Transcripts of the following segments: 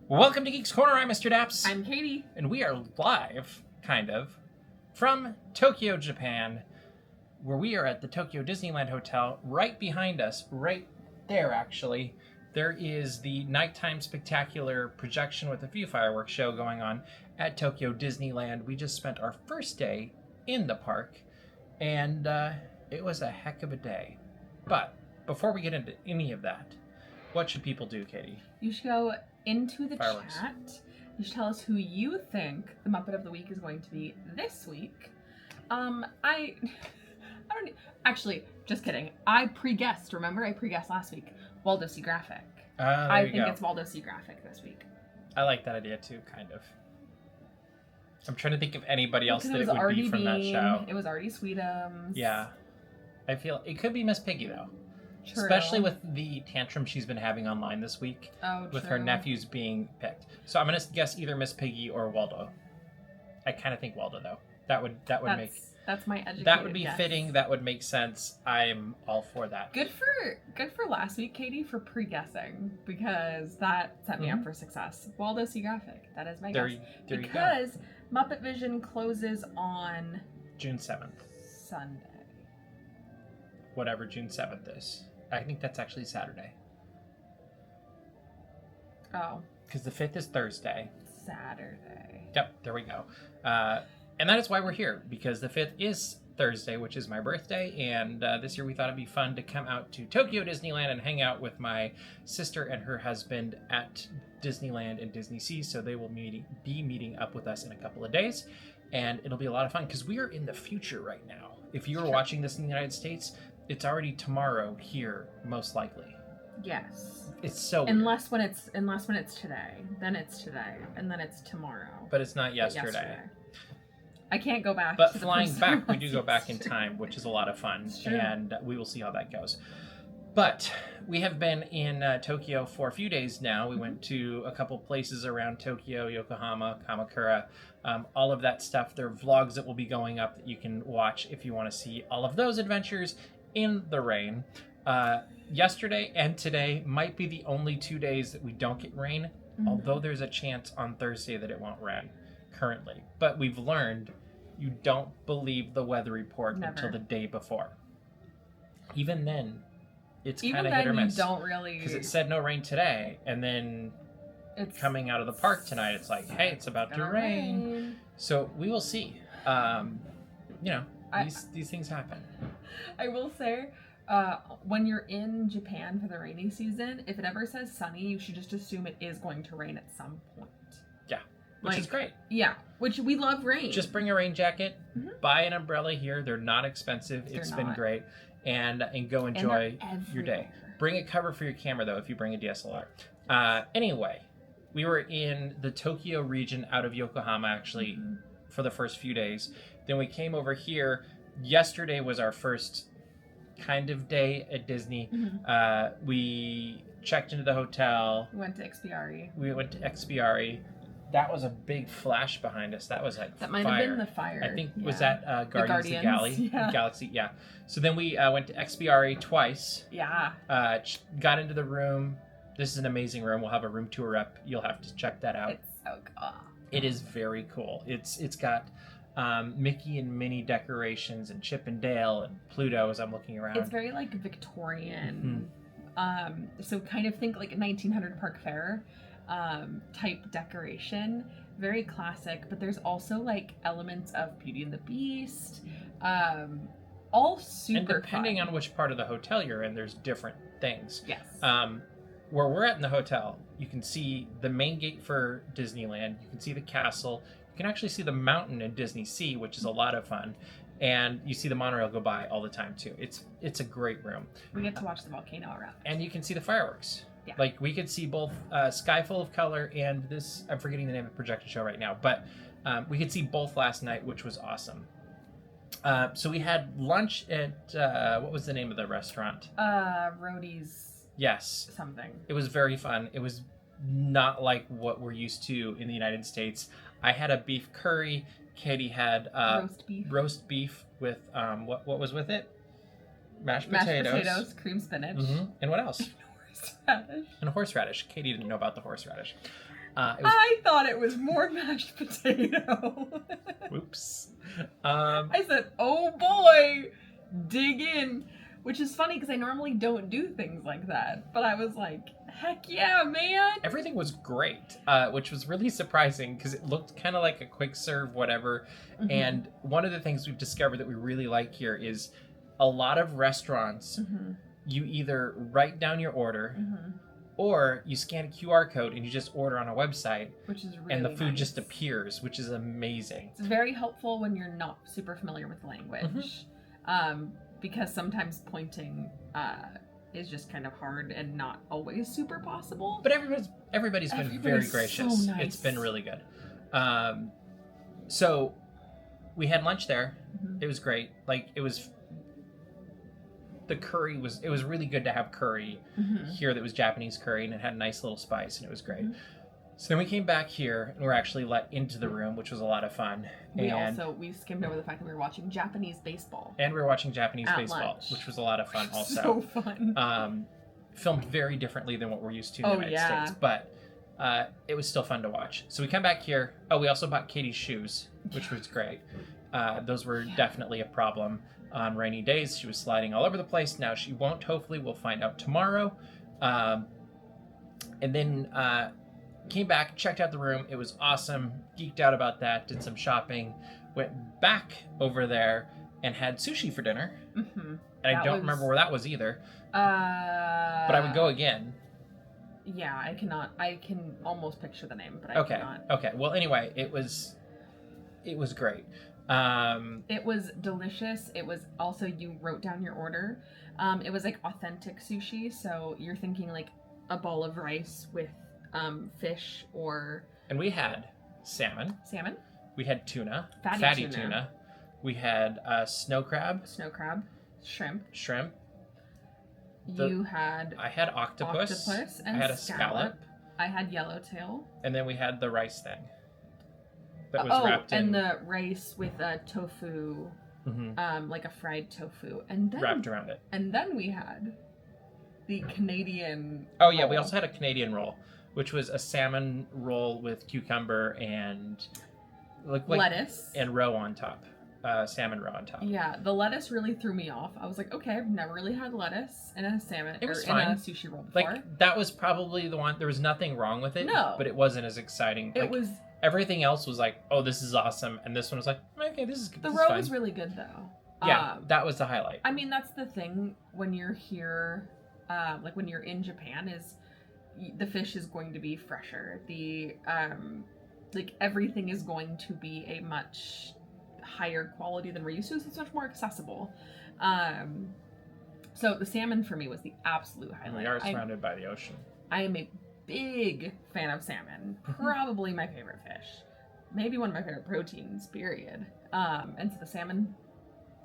Welcome to Geeks Corner. I'm Mr. Daps. I'm Katie. And we are live, kind of, from Tokyo, Japan, where we are at the Tokyo Disneyland Hotel. Right behind us, right there actually, there is the nighttime spectacular projection with a few fireworks show going on at Tokyo Disneyland. We just spent our first day in the park, and it was a heck of a day. But before we get into any of that, what should people do, Katie? You should go into the Fireworks. chat. You should tell us who you think the Muppet of the Week is going to be this week. I don't actually, just kidding. I pre-guessed. Remember, I pre-guessed last week. Waldo C. Graphic. I think it's Waldo C. Graphic this week. I like that idea too, kind of. I'm trying to think of anybody else that it would already be from that show. It was already Sweetums. Yeah. I feel it could be Miss Piggy though. True. Especially with the tantrum she's been having online this week. Oh, with true. her nephews being picked. So I'm gonna guess either Miss Piggy or Waldo. I kind of think Waldo though. That would make that's my educated that would be guess. fitting. That would make sense. I'm all for that. Good for last week, Katie, for pre-guessing, because that set me up for success. Waldo C. Graphic. That is my guess. There you go. Because Muppet Vision closes on June 7th. Sunday. Whatever June 7th is. I think that's actually Saturday. Oh. Because the 5th is Thursday. Saturday. Yep, there we go. And that is why we're here, because the 5th is Thursday, which is my birthday, and this year we thought it'd be fun to come out to Tokyo Disneyland and hang out with my sister and her husband at Disneyland and Disney Sea, so they will be meeting up with us in a couple of days, and it'll be a lot of fun, because we are in the future right now. If you are watching this in the United States, it's already tomorrow here, most likely. Yes. It's so weird. Unless when it's today, then it's today, and then it's tomorrow. But it's not yesterday. I can't go back. But to the flying person back, we who do go was back in yesterday. time, which is a lot of fun, It's true. and we will see how that goes. But we have been in Tokyo for a few days now. We went to a couple places around Tokyo, Yokohama, Kamakura, all of that stuff. There are vlogs that will be going up that you can watch if you want to see all of those adventures in the rain. Yesterday and today might be the only 2 days that we don't get rain, although there's a chance on Thursday that it won't rain currently. But we've learned you don't believe the weather report until the day before. Even then, it's kind of hit or miss. You don't really, because it said no rain today, and then it's coming out of the park tonight, it's like, hey, it's about to rain. So we will see. These things happen. I will say, when you're in Japan for the rainy season, if it ever says sunny, you should just assume it is going to rain at some point. Yeah, which is great. Yeah, which we love rain. Just bring a rain jacket, buy an umbrella here. They're not expensive. They're It's not. been great. And go enjoy your day. Everywhere. Bring a cover for your camera, though, if you bring a DSLR. Anyway, we were in the Tokyo region out of Yokohama, actually, for the first few days. Then we came over here. Yesterday was our first kind of day at Disney. We checked into the hotel. We went to Expiari. That was a big flash behind us. That was like That might fire. have been the fire. I think, yeah. was that Guardians of the Guardians, Galaxy? Yeah. So then we went to Expiari twice. Yeah. Got into the room. This is an amazing room. We'll have a room tour up. You'll have to check that out. It's so cool. It is very cool. It's got Mickey and Minnie decorations and Chip and Dale and Pluto as I'm looking around. It's very like Victorian. So kind of think like a 1900 Park Fair type decoration. Very classic, but there's also like elements of Beauty and the Beast. All super and depending fun. on which part of the hotel you're in, there's different things. Yes. Where we're at in the hotel, you can see the main gate for Disneyland. You can see the castle. You can actually see the mountain in Disney Sea, which is a lot of fun. And you see the monorail go by all the time, too. It's a great room. We get to watch the volcano erupt. And you can see the fireworks. Yeah. Like, we could see both Sky Full of Color and this... I'm forgetting the name of the projection show right now. But we could see both last night, which was awesome. So we had lunch at... what was the name of the restaurant? Roadie's... Yes. Something. It was very fun. It was not like what we're used to in the United States. I had a beef curry. Katie had roast beef with what was with it? Mashed potatoes, cream spinach, and what else? horseradish. And horseradish. Katie didn't know about the horseradish. I thought it was more mashed potato. Oops. I said, oh boy, dig in. Which is funny because I normally don't do things like that. But I was like, heck yeah, man. Everything was great, which was really surprising because it looked kind of like a quick serve, whatever. Mm-hmm. And one of the things we've discovered that we really like here is a lot of restaurants, you either write down your order or you scan a QR code and you just order on a website. Which is really and the food nice. just appears, which is amazing. It's very helpful when you're not super familiar with the language. Because sometimes pointing is just kind of hard and not always super possible. But everybody's been very gracious. So nice. It's been really good. So we had lunch there. It was great. Like the curry it was really good to have curry here that was Japanese curry, and it had a nice little spice, and it was great. So then we came back here and we're actually let into the room, which was a lot of fun. We skimmed over the fact that we were watching Japanese baseball. And we were watching Japanese at baseball, lunch. which was a lot of fun also. So fun. Filmed very differently than what we're used to in the United States, but it was still fun to watch. So we come back here. Oh, we also bought Katie's shoes, which was great. Those were definitely a problem on rainy days. She was sliding all over the place. Now she won't. Hopefully, we'll find out tomorrow. And then came back, checked out the room. It was awesome. Geeked out about that. Did some shopping. Went back over there and had sushi for dinner. And I don't remember where that was either. But I would go again. Yeah, I cannot. I can almost picture the name, but I cannot. Okay. Well, anyway, it was great. It was delicious. It was also, you wrote down your order. It was like authentic sushi, so you're thinking like a bowl of rice with fish or... And we had salmon. We had tuna. Fatty tuna. We had snow crab. Shrimp. I had octopus. And I had a scallop. I had yellowtail. And then we had the rice thing. That was wrapped in... and the rice with tofu, like a fried tofu. And then... Wrapped around it. And then we had the Canadian Oh, yeah, we also had a Canadian roll, which was a salmon roll with cucumber and... like lettuce. And roe on top. Salmon roe on top. Yeah, the lettuce really threw me off. I was like, okay, I've never really had lettuce in a salmon it was or fine. in a sushi roll before. Like, that was probably the one. There was nothing wrong with it. No. But it wasn't as exciting. It was... Everything else was like, oh, this is awesome. And this one was like, okay, this is good. The roe was really good, though. Yeah, that was the highlight. I mean, that's the thing when you're here, like when you're in Japan, is the fish is going to be fresher. The, like, everything is going to be a much higher quality than we're used to, so it's much more accessible. So the salmon for me was the absolute highlight. And we are surrounded by the ocean. I am a big fan of salmon. Probably my favorite fish. Maybe one of my favorite proteins, period. And so the salmon...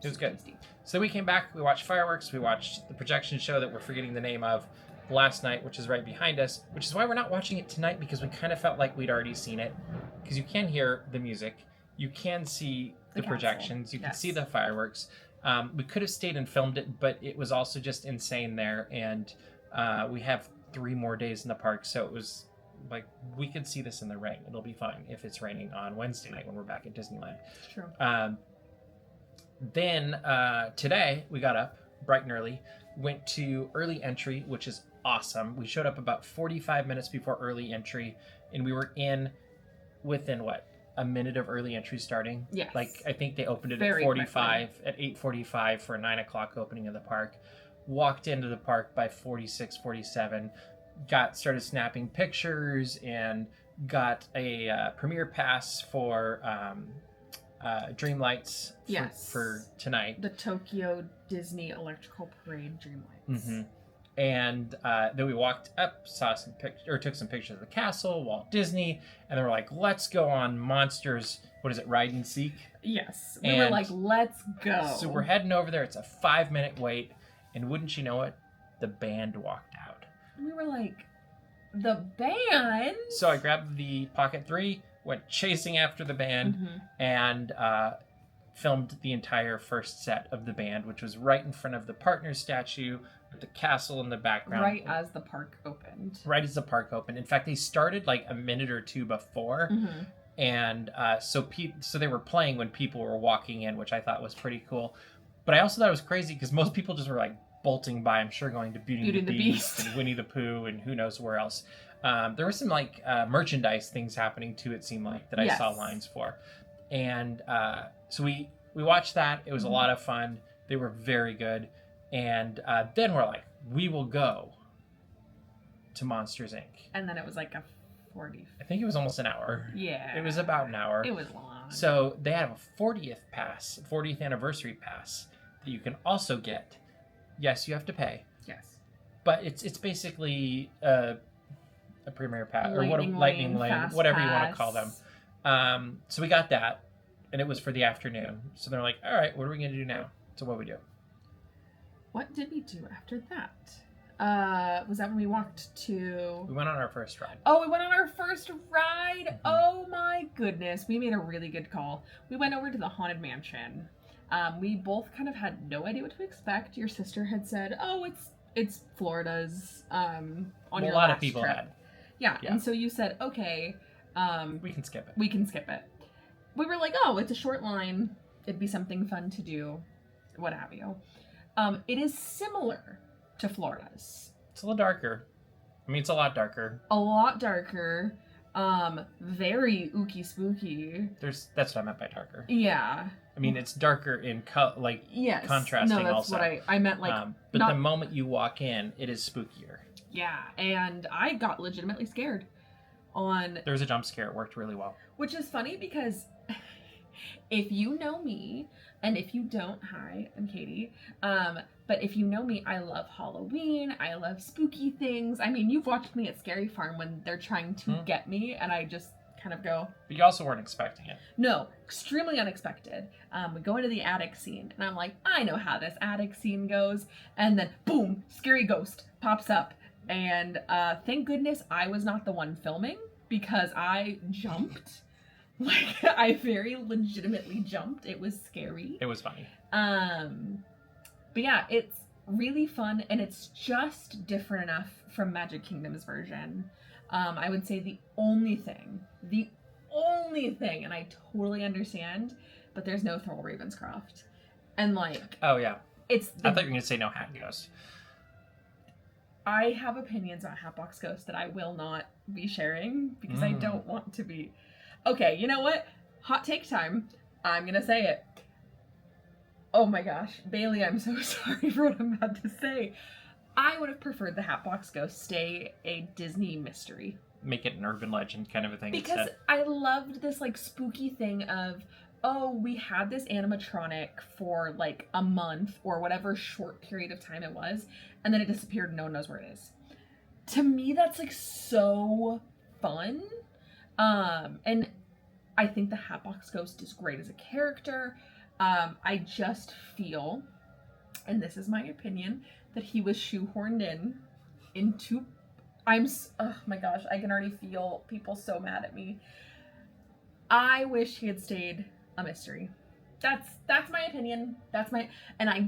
It was good. Tasty. So we came back, we watched fireworks, we watched the projection show that we're forgetting the name of last night, which is right behind us, which is why we're not watching it tonight, because we kind of felt like we'd already seen it. Because you can hear the music, you can see the projections, you can see the fireworks. We could have stayed and filmed it, but it was also just insane there, and we have 3 more days in the park, so it was like, we could see this in the rain. It'll be fine if it's raining on Wednesday night when we're back at Disneyland. It's true. Then today we got up bright and early, went to early entry, which is awesome. We showed up about 45 minutes before early entry, and we were in within a minute of early entry starting. Yes. Like, I think they opened it Very at 45, at 8:45 for a 9 o'clock opening of the park. Walked into the park by 46, 47, started snapping pictures, and got a premiere pass for Dreamlights for tonight. The Tokyo Disney Electrical Parade Dreamlights. And then we walked up, took some pictures of the castle, Walt Disney, and then we're like, let's go on Monsters, Ride and Seek? Yes. We were like, let's go. So we're heading over there. It's a 5-minute wait, and wouldn't you know it, the band walked out. We were like, the band? So I grabbed the Pocket 3, went chasing after the band, and filmed the entire first set of the band, which was right in front of the partner statue with the castle in the background. Right as the park opened. Right as the park opened. In fact, they started like a minute or two before. Mm-hmm. And so they were playing when people were walking in, which I thought was pretty cool. But I also thought it was crazy because most people just were like bolting by, I'm sure, going to Beauty and the Beast and Winnie the Pooh and who knows where else. There were some like merchandise things happening too, it seemed like, that I saw lines for. And so we watched that. It was a lot of fun. They were very good. And then we're like, we will go to Monsters, Inc. And then it was like a 40. I think it was almost an hour. Yeah. It was about an hour. It was long. So they have a 40th anniversary pass that you can also get. Yes, you have to pay. Yes. But it's basically a premiere pass or lightning lane, whatever you want to call them. So we got that, and it was for the afternoon. So they're like, all right, what are we going to do now? So what we do? What did we do after that? Was that when we walked to... We went on our first ride. Oh, we went on our first ride? Mm-hmm. Oh my goodness. We made a really good call. We went over to the Haunted Mansion. We both kind of had no idea what to expect. Your sister had said, oh, it's Florida's on your last A lot of people trip. had. Yeah, and so you said, okay. We can skip it. We can skip it. We were like, oh, it's a short line. It'd be something fun to do. What have you. It is similar to Florida's. It's a little darker. I mean, it's a lot darker. A lot darker. Very ooky spooky. That's what I meant by darker. Yeah. I mean, it's darker in contrasting no, that's also. what I meant, like... but the moment you walk in, it is spookier. Yeah, and I got legitimately scared on... There was a jump scare. It worked really well. Which is funny because if you know me, and if you don't, hi, I'm Katie, but if you know me, I love Halloween, I love spooky things. I mean, you've watched me at Scary Farm when they're trying to get me, and I just kind of go... But you also weren't expecting it. No, extremely unexpected. We go into the attic scene, and I'm like, I know how this attic scene goes, and then, boom, scary ghost pops up, and thank goodness I was not the one filming, because I jumped. Like, I very legitimately jumped. It was scary. It was funny. But yeah, it's really fun, and it's just different enough from Magic Kingdom's version. I would say the only thing, and I totally understand, but there's no Thurl Ravenscroft. And like... Oh, yeah. I thought you were going to say no Hat Ghost. I have opinions on Hatbox Ghost that I will not be sharing, because I don't want to be... Okay, you know what? Hot take time. I'm going to say it. Oh my gosh. Bailey, I'm so sorry for what I'm about to say. I would have preferred the Hatbox Ghost stay a Disney mystery. Make it an urban legend kind of a thing. Because instead. I loved this like spooky thing of, oh, we had this animatronic for like a month or whatever short period of time it was, and then it disappeared and no one knows where it is. To me, that's like so fun. And I think the Hatbox Ghost is great as a character. I just feel, and this is my opinion, that he was shoehorned into... oh my gosh, I can already feel people so mad at me. I wish he had stayed a mystery. That's my opinion. And I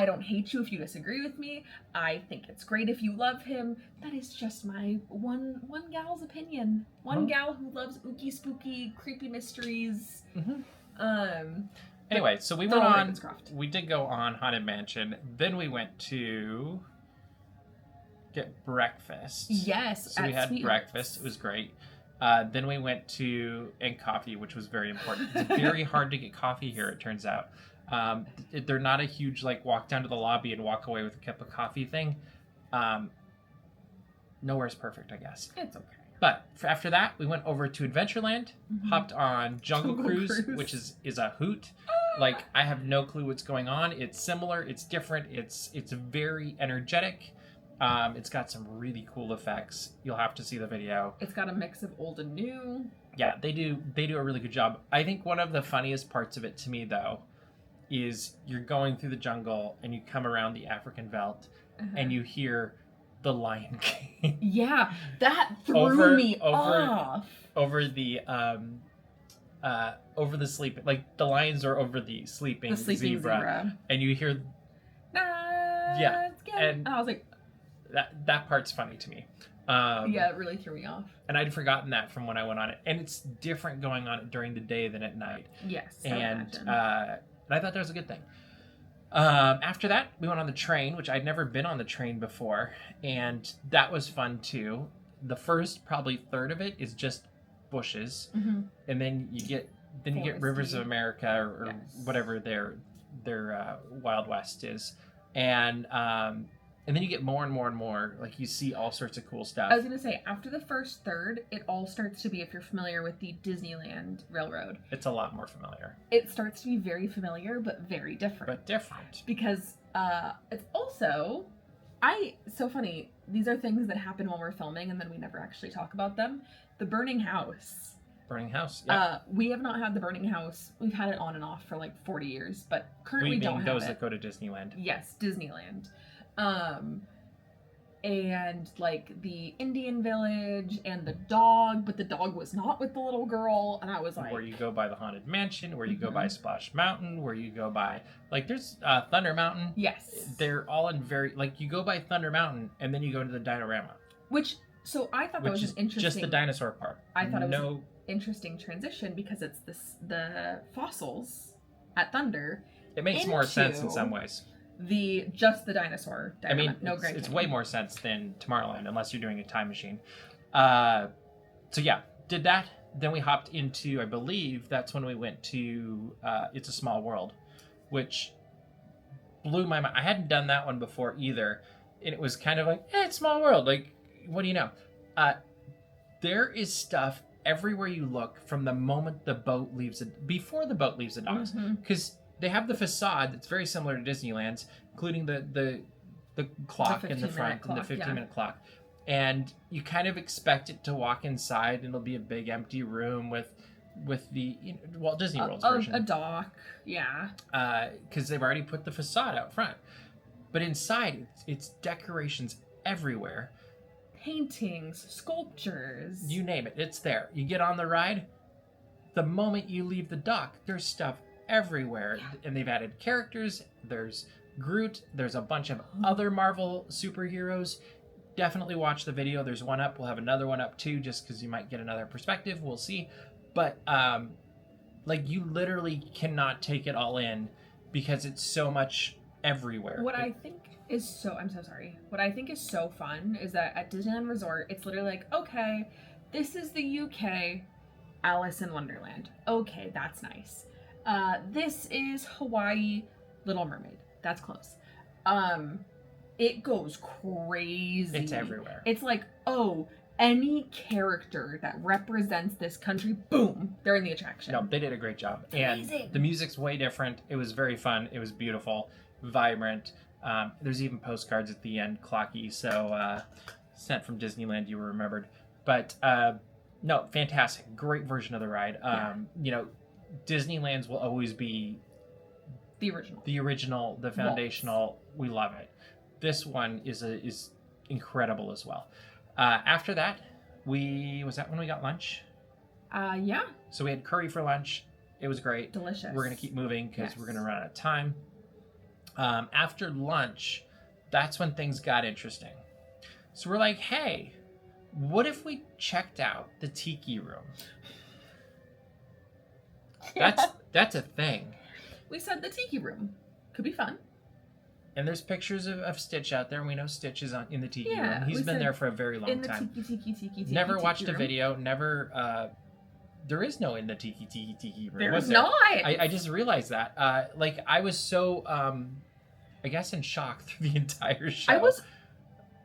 don't hate you if you disagree with me. I think it's great if you love him. That is just my one gal's opinion. One gal who loves ooky spooky creepy mysteries. Anyway, so we did go on Haunted Mansion. Then we went to get breakfast. Yes, so we had breakfast. It was great. Then we went and coffee, which was very important. It's very hard to get coffee here, it turns out. They're not a huge like walk down to the lobby and walk away with a cup of coffee thing. Nowhere's perfect, I guess. It's okay. But after that, we went over to Adventureland, hopped on Jungle Cruise, which is a hoot. Like, I have no clue what's going on. It's similar. It's different. It's very energetic. It's got some really cool effects. You'll have to see the video. It's got a mix of old and new. Yeah, they do a really good job. I think one of the funniest parts of it to me, though, is you're going through the jungle and you come around the African veldt and you hear the Lion King. Yeah, that threw me off. Over the over the sleep, like the lions are over the sleeping zebra, and you hear, yeah, and I was like, that part's funny to me. Yeah, it really threw me off. And I'd forgotten that from when I went on it, and it's different going on it during the day than at night. Yes, and I thought that was a good thing. After that, we went on the train, which I'd never been on the train before, and that was fun too. The first probably third of it is just bushes, and then you get Rivers of America or whatever their Wild West is, and then you get more and more and more, like you see all sorts of cool stuff. I was gonna say, after the first third, it all starts to be, if you're familiar with the Disneyland Railroad, it's a lot more familiar. It starts to be very familiar, but very different. Because it's also, so funny, these are things that happen when we're filming and then we never actually talk about them. The burning house. Yeah. We have not had the burning house. We've had it on and off for like 40 years, but currently don't have it. Those that go to Disneyland. Yes, Disneyland. And like the Indian village and the dog, but the dog was not with the little girl, and I was like, where you go by the Haunted Mansion, where you go by Splash Mountain, where you go by, like, there's Thunder Mountain. Yes, they're all in very, like, you go by Thunder Mountain and then you go to the Dinorama, so I thought that was an interesting, just the dinosaur part. I thought it was an interesting transition because it's the fossils at Thunder. It makes more sense in some ways. Just the dinosaur diorama. I mean, no it's way more sense than Tomorrowland, unless you're doing a time machine. So yeah, did that. Then we hopped into, I believe that's when we went to It's a Small World, which blew my mind. I hadn't done that one before either, and it was kind of like, it's Small World. Like, what do you know? There is stuff everywhere you look from the moment the boat leaves it, before the boat leaves the docks, because they have the facade that's very similar to Disneyland's, including the clock in the front and the 15-minute clock. And you kind of expect it to walk inside and it'll be a big empty room with the Walt Disney World's version. A dock, yeah. Because they've already put the facade out front. But inside, it's decorations everywhere. Paintings, sculptures. You name it, it's there. You get on the ride, the moment you leave the dock, there's stuff everywhere, and they've added characters. There's Groot, there's a bunch of other Marvel superheroes. Definitely watch the video. There's one up. We'll have another one up too, just because you might get another perspective. We'll see. But like, you literally cannot take it all in because it's so much everywhere. I'm so sorry. What I think is so fun is that at Disneyland Resort, it's literally like, okay, this is the UK Alice in Wonderland. Okay, that's nice. This is Hawaii Little Mermaid. That's close. It goes crazy. It's everywhere. It's like, oh, any character that represents this country, boom, they're in the attraction. No, they did a great job. Amazing. And the music's way different. It was very fun. It was beautiful, vibrant. There's even postcards at the end, clocky. So sent from Disneyland, you were remembered. But no, fantastic. Great version of the ride. Disneyland's will always be the original, the foundational. We love it. This one is incredible as well. After that, was that when we got lunch? Yeah. So we had curry for lunch. It was great. Delicious. We're gonna keep moving because we're gonna run out of time. After lunch, that's when things got interesting. So we're like, hey, what if we checked out the Tiki Room? That's a thing. We said the Tiki Room could be fun. And there's pictures of Stitch out there, and we know Stitch is in the Tiki Room. He's been there for a very long time. In the Tiki Never watched room. a video. Never. There is no in the Tiki Room. There's not. I just realized that. I was so I guess in shock through the entire show. I was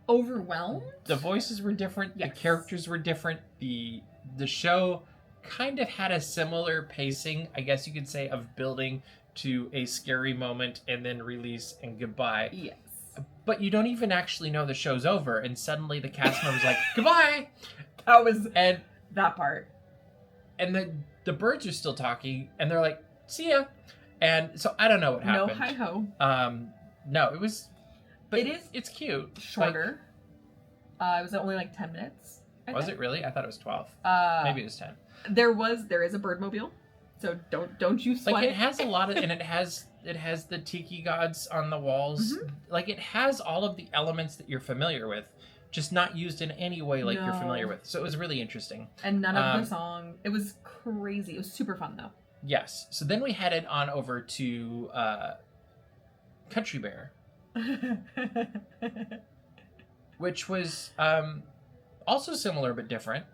overwhelmed. The voices were different. Yes. The characters were different. The show kind of had a similar pacing, I guess you could say, of building to a scary moment and then release and goodbye. Yes. But you don't even actually know the show's over, and suddenly the cast member's like, goodbye! That part. And the birds are still talking, and they're like, see ya! And so I don't know what happened. No hi-ho. No, it was... But it's cute. Shorter. It was only like 10 minutes. Was it really? I thought it was 12. Maybe it was 10. There is a birdmobile. So don't you sweat. Like, it has a lot of, and it has the tiki gods on the walls. Mm-hmm. Like, it has all of the elements that you're familiar with, just not used in any way like you're familiar with. So it was really interesting. And none of the song. It was crazy. It was super fun though. Yes. So then we headed on over to Country Bear, which was also similar but different.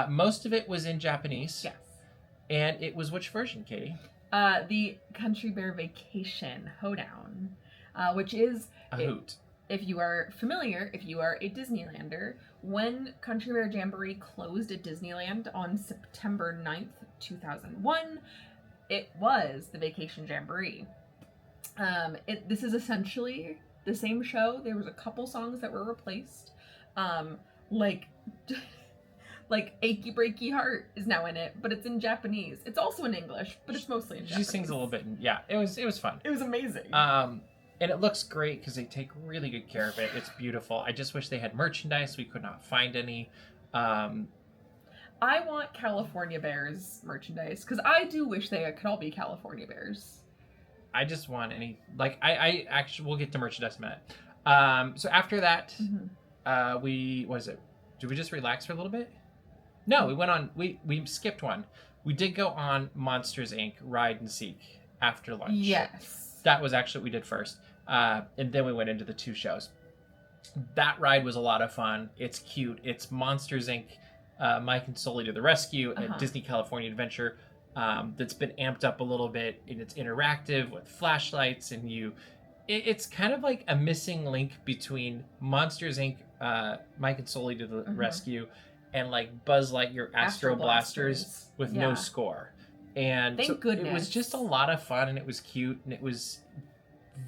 Most of it was in Japanese. Yes. And it was which version, Katie? The Country Bear Vacation Hoedown, which is a hoot. If you are familiar, if you are a Disneylander, when Country Bear Jamboree closed at Disneyland on September 9th, 2001, it was the Vacation Jamboree. This is essentially the same show. There was a couple songs that were replaced. Like Achy Breaky Heart is now in it, but it's in Japanese. It's also in English, but it's mostly in Japanese. She sings a little bit. Yeah, it was fun. It was amazing. And it looks great because they take really good care of it. It's beautiful. I just wish they had merchandise. We could not find any. I want California Bears merchandise because I do wish they could all be California Bears. I just want any, like, I actually, we'll get to merchandise in a minute. So after that, what is it? Did we just relax for a little bit? No, we went on, we skipped one. We did go on Monsters, Inc. Ride and Seek after lunch. Yes. That was actually what we did first. And then we went into the two shows. That ride was a lot of fun. It's cute. It's Monsters, Inc. Mike and Sully to the rescue at Disney California Adventure. That's been amped up a little bit, and it's interactive with flashlights, and it's kind of like a missing link between Monsters, Inc. Mike and Sully to the rescue, and like Buzz Lightyear Astro Blasters with no score. And thank goodness. It was just a lot of fun, and it was cute, and it was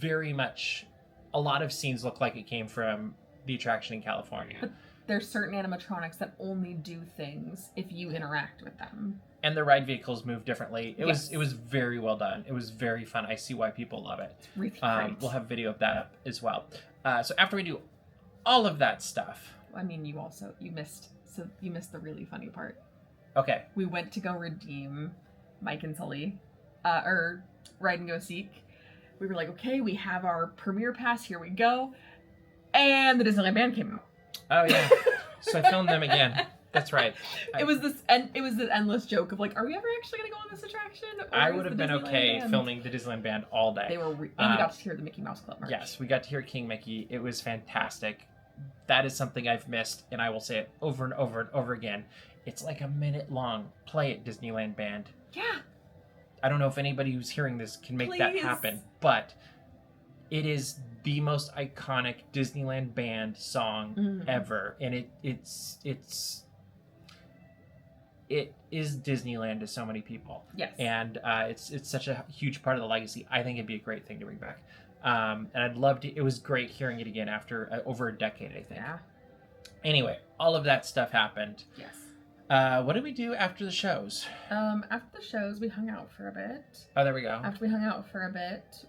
very much, a lot of scenes look like it came from the attraction in California. But there's certain animatronics that only do things if you interact with them. And the ride vehicles move differently. It was very well done. It was very fun. I see why people love it. It's really great. We'll have video of that up as well. So after we do all of that stuff, I mean, you missed the really funny part. Okay. We went to go redeem Mike and Sully, or Ride and Go Seek. We were like, okay, we have our premiere pass. Here we go. And the Disneyland band came out. Oh yeah. So I filmed them again. That's right. It was this endless joke of like, are we ever actually going to go on this attraction? I would have been okay filming the Disneyland band all day. And we got to hear the Mickey Mouse Club march. Yes, we got to hear King Mickey. It was fantastic. That is something I've missed, and I will say it over and over and over again. It's like a minute long. Play it, Disneyland band. Yeah. I don't know if anybody who's hearing this can make that happen, but it is the most iconic Disneyland band song ever, and it is Disneyland to so many people. Yes. And it's such a huge part of the legacy. I think it'd be a great thing to bring back. And I'd love to. It was great hearing it again after over a decade, I think. Yeah. Anyway, all of that stuff happened. Yes. What did we do after the shows? After the shows, we hung out for a bit. Oh, there we go. After we hung out for a bit,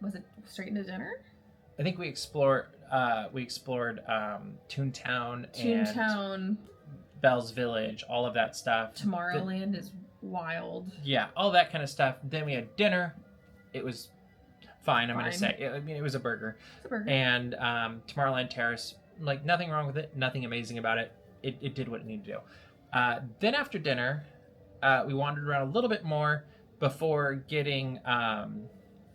was it straight into dinner? I think we explored Toontown and Bell's Village, all of that stuff. Tomorrowland is wild. Yeah, all that kind of stuff. Then we had dinner. It was fine, I'm going to say. It was a burger. It's a burger. And Tomorrowland Terrace, like, nothing wrong with it, nothing amazing about it. It did what it needed to do. Then after dinner, we wandered around a little bit more before getting,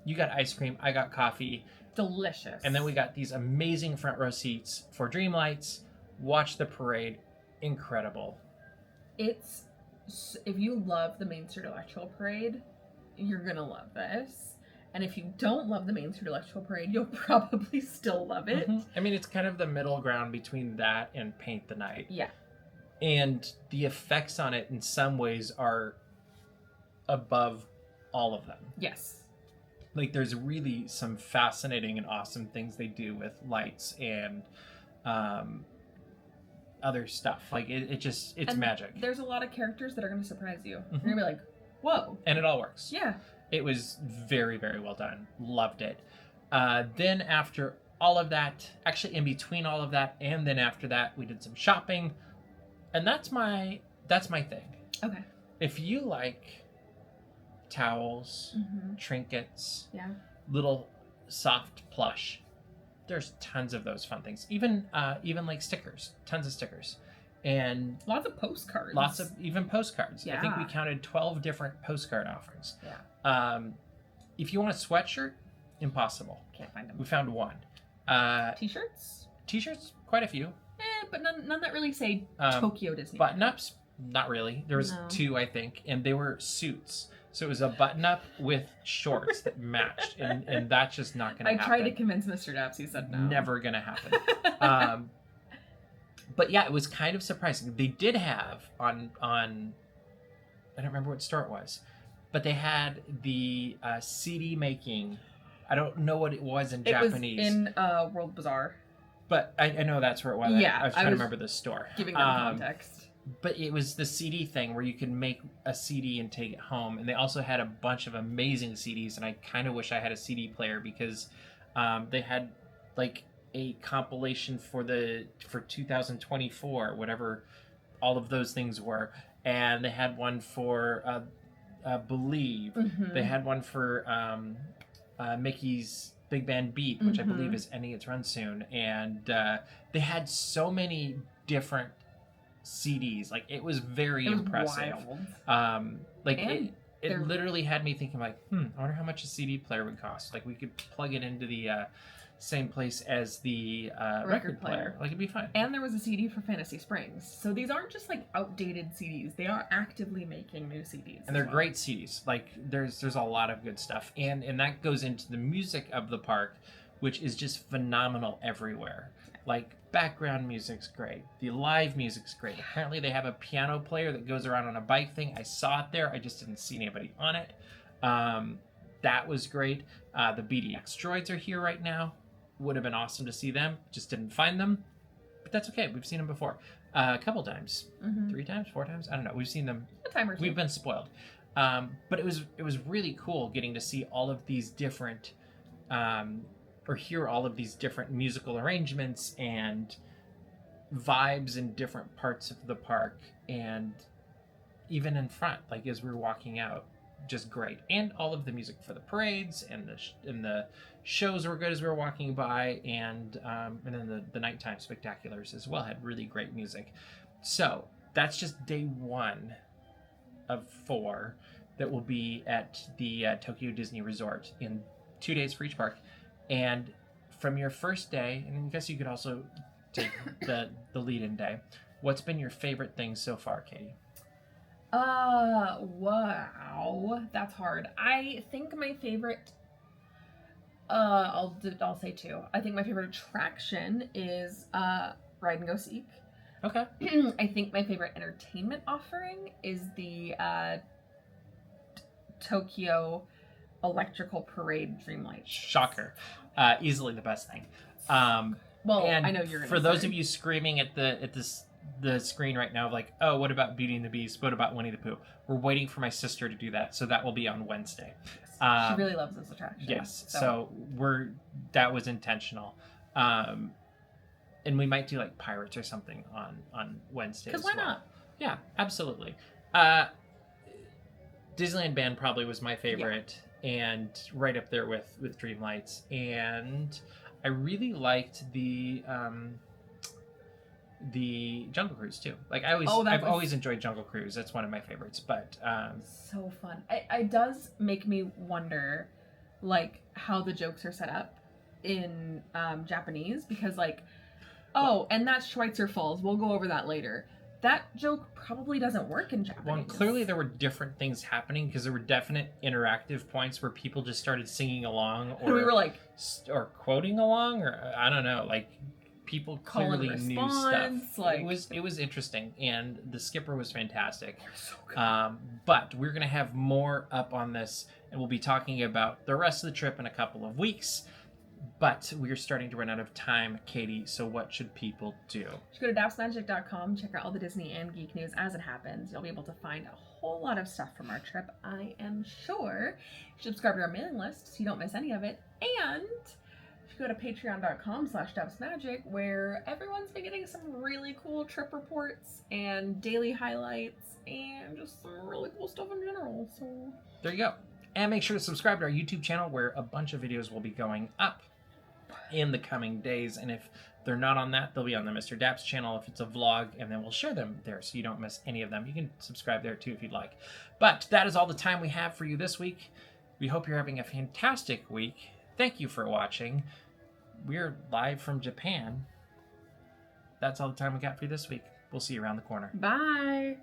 you got ice cream, I got coffee. Delicious. And then we got these amazing front row seats for Dreamlights, watch the parade. Incredible. If you love the Main Street Electrical Parade, you're going to love this. And if you don't love the Main Street Electrical Parade, you'll probably still love it. Mm-hmm. I mean, it's kind of the middle ground between that and Paint the Night. Yeah. And the effects on it in some ways are above all of them. Yes. Like, there's really some fascinating and awesome things they do with lights and other stuff. Like, it's magic. There's a lot of characters that are going to surprise you. Mm-hmm. You're going to be like, whoa. And it all works. Yeah. It was very, very well done. Loved it. Then after all of that, actually in between all of that, and then after that, we did some shopping. And that's my thing. Okay. if you like towels, trinkets, Yeah. little soft plush, there's tons of those fun things. Even like stickers, tons of stickers, and lots of postcards. Lots of even postcards. Yeah. I think we counted 12 different postcard offerings. Yeah. If you want a sweatshirt, impossible. Can't find them. We found one. T-shirts? T-shirts, quite a few. But none that really say Tokyo Disneyland. Button-ups, not really. There was 2, I think, and they were suits. So it was a button-up with shorts that matched, and that's just not going to happen. I tried to convince Mr. Daps. He said no. Never going to happen. But yeah, it was kind of surprising. They did have on I don't remember what store it was, but they had the CD making. I don't know what it was in Japanese. It was in World Bazaar. But I know that's where it was. Yeah, I was trying to remember the store. Giving them context. But it was the CD thing where you could make a CD and take it home. And they also had a bunch of amazing CDs. And I kind of wish I had a CD player because they had like a compilation for 2024, whatever all of those things were. And they had one for Believe. They had one for Mickey's Big Band Beat, which I believe is ending its run soon. And they had so many different CDs. Like, it was very impressive. Wild. It literally had me thinking, like, I wonder how much a CD player would cost. Like, we could plug it into the same place as the record player. Like, it'd be fine. And there was a CD for Fantasy Springs. So these aren't just like outdated CDs. They are actively making new CDs. And they're great CDs. Like, there's a lot of good stuff. And that goes into the music of the park, which is just phenomenal everywhere. Like, background music's great. The live music's great. Apparently they have a piano player that goes around on a bike thing. I saw it there. I just didn't see anybody on it. That was great. The BDX droids are here right now. Would have been awesome to see them. Just didn't find them. But that's okay. We've seen them before. A couple times. 3 times? 4 times? I don't know. We've seen them. A time or two. We've been spoiled. But it was really cool getting to see all of these different... or hear all of these different musical arrangements and vibes in different parts of the park, and even in front, like as we were walking out, just great. And all of the music for the parades and the shows were good as we were walking by, and then the nighttime spectaculars as well had really great music. So that's just day 1 of 4 that will be at the Tokyo Disney Resort in 2 days for each park. And from your first day, and I guess you could also take the lead-in day, what's been your favorite thing so far, Katie? Wow, that's hard. I think my favorite, I'll say 2. I think my favorite attraction is Ride and Go Seek. Okay. I think my favorite entertainment offering is the Tokyo Electrical Parade Dreamlight. Shocker. Easily the best thing. Well, and I know you're gonna for those of you screaming at the screen right now, like, oh, what about Beauty and the Beast? What about Winnie the Pooh? We're waiting for my sister to do that, so that will be on Wednesday. She really loves this attraction. Yes, so that was intentional. And we might do like Pirates or something on Wednesday. Because why not? Yeah, absolutely. Disneyland Band probably was my favorite, and right up there with Dreamlights. And I really liked the Jungle Cruise too. Like, I've always enjoyed Jungle Cruise. That's one of my favorites. But so fun. It does make me wonder, like, how the jokes are set up in Japanese, because like, and that's Schweitzer Falls. We'll go over that later. That joke probably doesn't work in Japanese. Well, clearly there were different things happening, because there were definite interactive points where people just started singing along, or we were like, or quoting along, or I don't know, like people clearly knew stuff. Like, it was interesting, and the skipper was fantastic. So good. But we're gonna have more up on this, and we'll be talking about the rest of the trip in a couple of weeks. But we're starting to run out of time, Katie, so what should people do? You should go to dapsmagic.com, check out all the Disney and geek news as it happens. You'll be able to find a whole lot of stuff from our trip, I am sure. You should subscribe to our mailing list so you don't miss any of it. And to go to patreon.com/dapsmagic, where everyone's been getting some really cool trip reports and daily highlights and just some really cool stuff in general. So there you go. And make sure to subscribe to our YouTube channel, where a bunch of videos will be going up in the coming days. And if they're not on that, they'll be on the Mr. Daps channel if it's a vlog, and then we'll share them there so you don't miss any of them. You can subscribe there too if you'd like. But that is all the time we have for you this week. We hope you're having a fantastic week. Thank you for watching. We're live from Japan. That's all the time we got for you this week. We'll see you around the corner. bye.